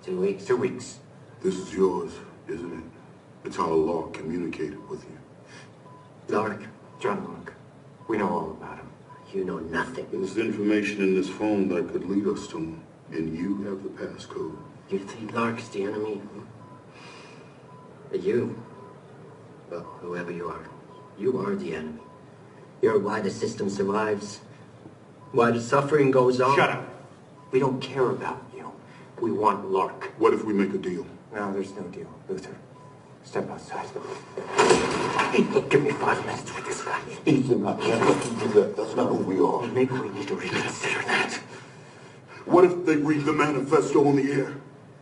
2 weeks. 2 weeks. This is yours, isn't it? It's how Lark communicated with you. Lark? John Lark. We know all about him. You know nothing. There's information in this phone that could lead us to him, and you have the passcode. You think Lark's the enemy? You? Well, whoever you are the enemy. You're why the system survives. Why the suffering goes on. Shut up. We don't care about you. We want Lark. What if we make a deal? No, there's no deal. Luther, step outside. Give me 5 minutes with this guy. Ethan, I can't let you do that. That's not who we are. Maybe we need to reconsider that. What if they read the manifesto on the air?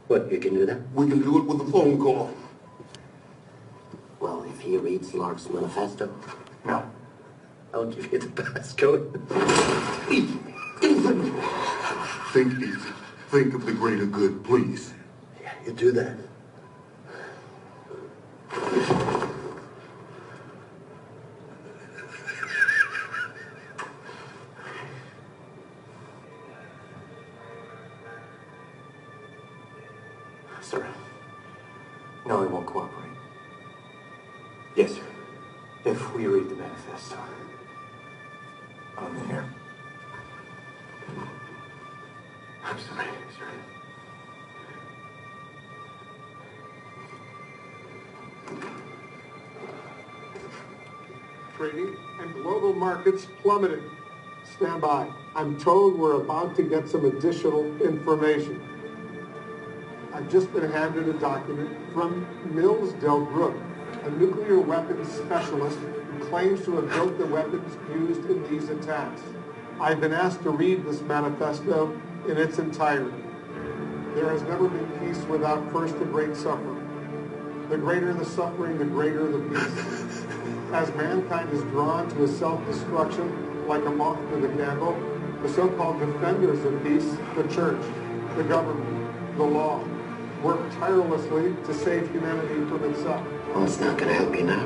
What, you can do that? We can do it with a phone call. Well, if he reads Lark's manifesto, No. I'll give you the passcode. Ethan! Think, Ethan. Think of the greater good, please. Yeah, you do that. Sir. No, he won't cooperate. Yes, sir. If we read the manifesto. On there. I'm sorry, sir. Trading and global markets plummeted. Stand by. I'm told we're about to get some additional information. I've just been handed a document from Mills Delbrook, a nuclear weapons specialist who claims to have built the weapons used in these attacks. I've been asked to read this manifesto in its entirety. There has never been peace without first a great suffering. The greater the suffering, the greater the peace. As mankind is drawn to a self-destruction like a moth to the candle, the so-called defenders of peace, the church, the government, the law, work tirelessly to save humanity from itself. Well, it's not going to help you now.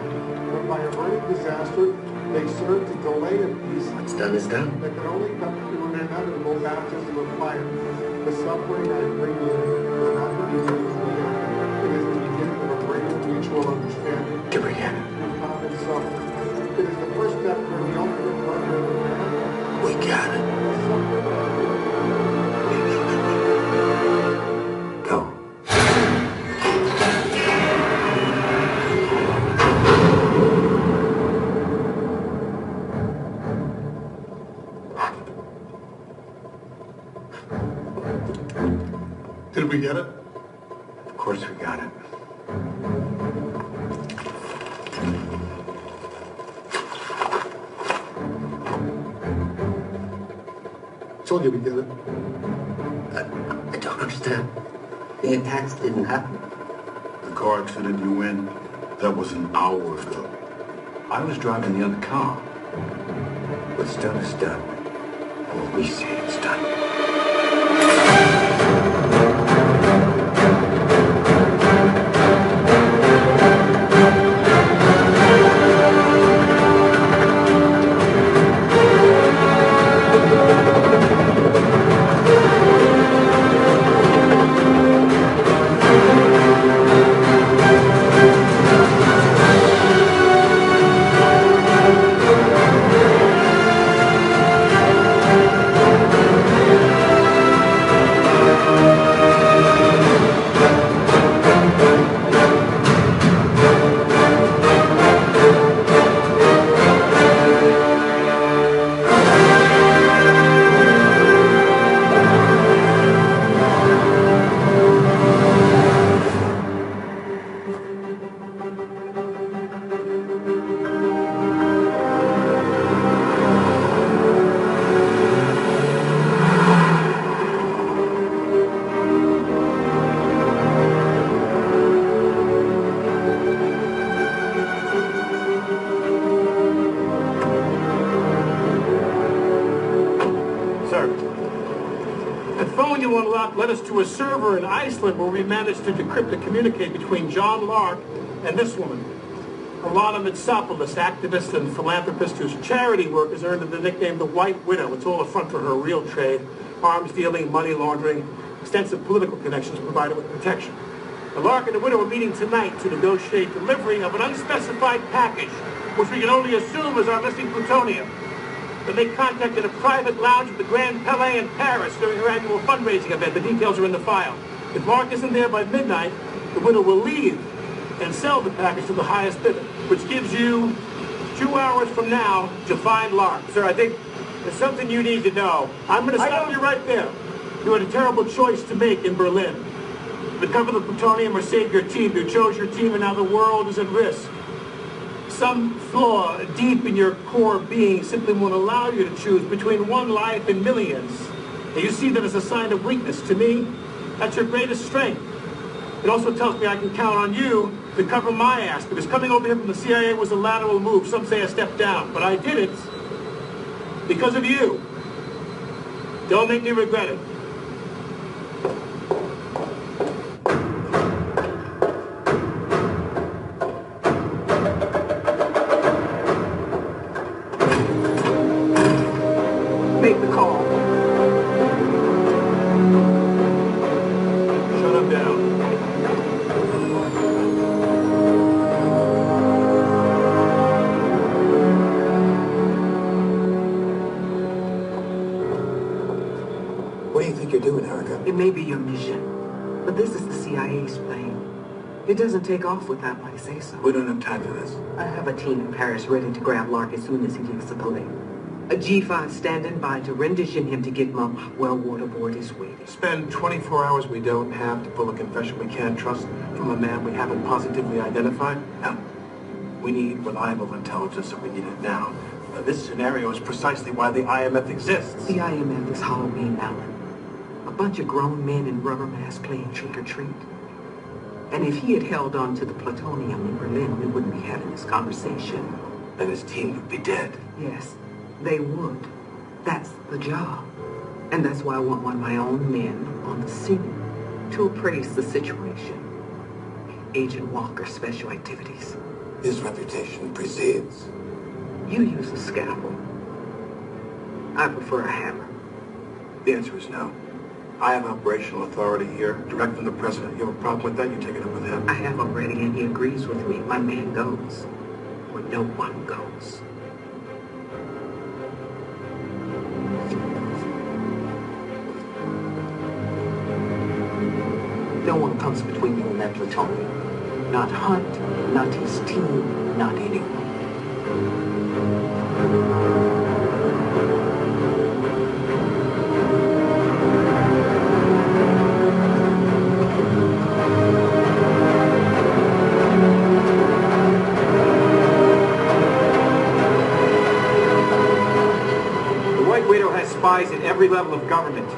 But by averting disaster, they serve to delay a peace What's done is done. that can only come through an inevitable baptism of fire. The suffering I bring you is not the beginning of the end. It is the beginning of a greater mutual understanding. Give her again. Through common suffering. It is the first step toward the ultimate murder of man. We got it. Go. Did we get it? Of course we got it. Told you we get it. I don't understand. The attacks didn't happen. The car accident you in, that was an hour ago. I was driving the other car. What's done is done. What we say is done. Led us to a server in Iceland where we managed to decrypt and communicate between John Lark and this woman. Alana Mitsopoulos, activist and philanthropist whose charity work has earned her the nickname the White Widow. It's all a front for her real trade, arms dealing, money laundering, extensive political connections provided with protection. The Lark and the widow are meeting tonight to negotiate delivery of an unspecified package, which we can only assume is our missing plutonium. They make contact in a private lounge at the Grand Palais in Paris during her annual fundraising event. The details are in the file. If Lark isn't there by midnight, the widow will leave and sell the package to the highest bidder, which gives you 2 hours from now to find Lark. Sir, I think there's something you need to know. I'm going to stop you right there. You had a terrible choice to make in Berlin. Recover the plutonium or save your team. You chose your team, and now the world is at risk. Some flaw deep in your core being simply won't allow you to choose between one life and millions. And you see that as a sign of weakness. To me, that's your greatest strength. It also tells me I can count on you to cover my ass, because coming over here from the CIA was a lateral move. Some say a step down, but I did it because of you. Don't make me regret it. Make the call. Shut him down. What do you think you're doing, Erica? It may be your mission, but this is the CIA's plane. It doesn't take off without my say-so. We don't have time for this. I have a team in Paris ready to grab Lark as soon as he leaves the plane. A G5 standing by to rendition him to get him up while waterboard is waiting. Spend 24 hours we don't have to pull a confession we can't trust from a man we haven't positively identified? No. We need reliable intelligence, and we need it now. This scenario is precisely why the IMF exists. The IMF is Halloween, Alan. A bunch of grown men in rubber masks playing trick-or-treat. And if he had held on to the plutonium in Berlin, we wouldn't be having this conversation. And his team would be dead. Yes, they would. That's the job. And that's why I want one of my own men on the scene to appraise the situation. Agent Walker, Special Activities. His reputation precedes. You use a scalpel. I prefer a hammer. The answer is no. I have operational authority here, direct from the president. You have a problem with that, you take it up with him. I have already, and he agrees with me. My man goes where no one goes. No one comes between you and that plutonium. Not Hunt, not his team, not anyone. Spies at every level of government.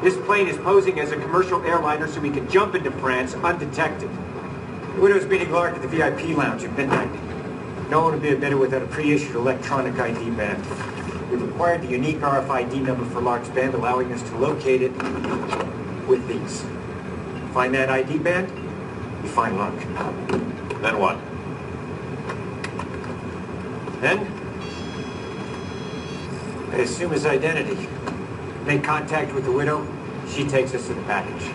This plane is posing as a commercial airliner so we can jump into France undetected. The widow's meeting Lark at the VIP lounge at midnight. No one would be admitted without a pre-issued electronic ID band. We've acquired the unique RFID number for Lark's band, allowing us to locate it with these. Find that ID band, you find Lark. Then what? Then I assume his identity. Make contact with the widow. She takes us to the package.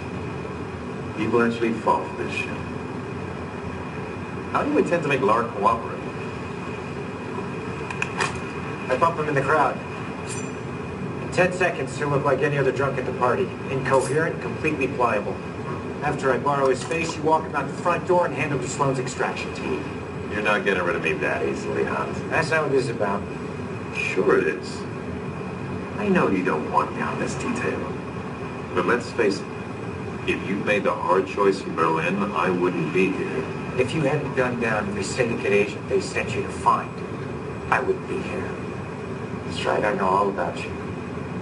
People actually fall for this shit. How do you intend to make Lark cooperate? I bump him in the crowd. In 10 seconds, he'll look like any other drunk at the party. Incoherent, completely pliable. After I borrow his face, you walk him out the front door and hand him to Sloan's extraction team. You're not getting rid of me that easily, Hans. That's not what this is about. Sure it is. I know you don't want me on this detail. But let's face it, if you made the hard choice in Berlin, I wouldn't be here. If you hadn't gunned down the syndicate agent they sent you to find, I wouldn't be here. That's right, I know all about you.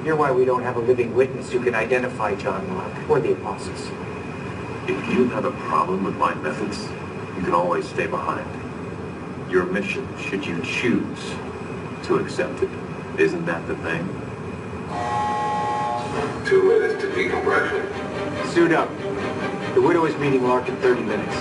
You're why we don't have a living witness who can identify John Lark or the apostles. If you have a problem with my methods, you can always stay behind. Your mission, should you choose to accept it, isn't that the thing? 2 minutes to decompression. Suit up. The widow is meeting Lark in 30 minutes.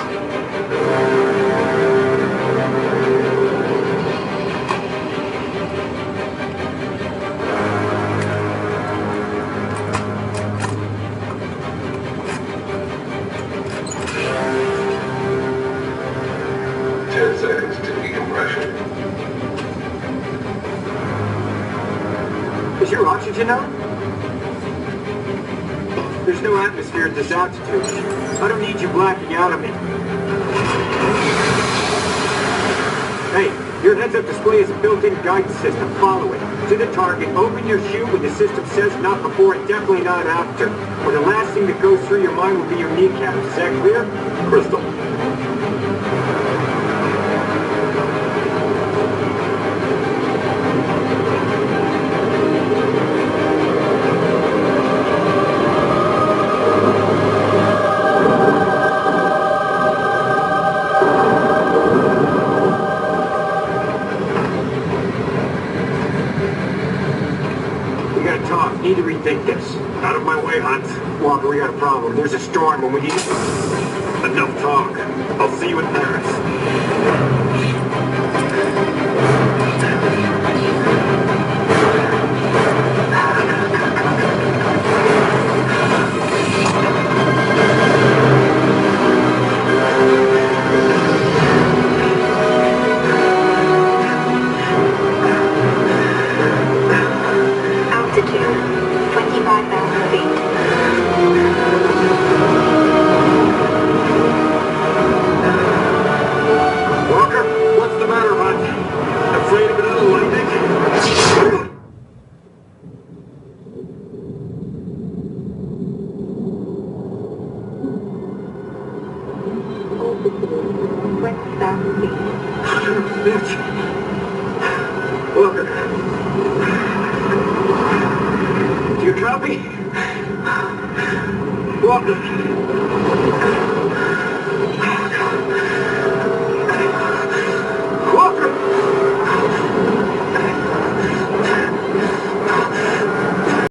to know? There's no atmosphere at this altitude. I don't need you blacking out on me. Hey, your heads-up display is a built-in guidance system. Follow it. To the target, open your chute when the system says not before and definitely not after. Or the last thing that goes through your mind will be your kneecaps. Is that clear? Crystal. Need to rethink this. Out of my way, Hunt. Walker, we got a problem. There's a storm and we need... Enough talk. I'll see you in Paris. Walker. Do you copy? Walker.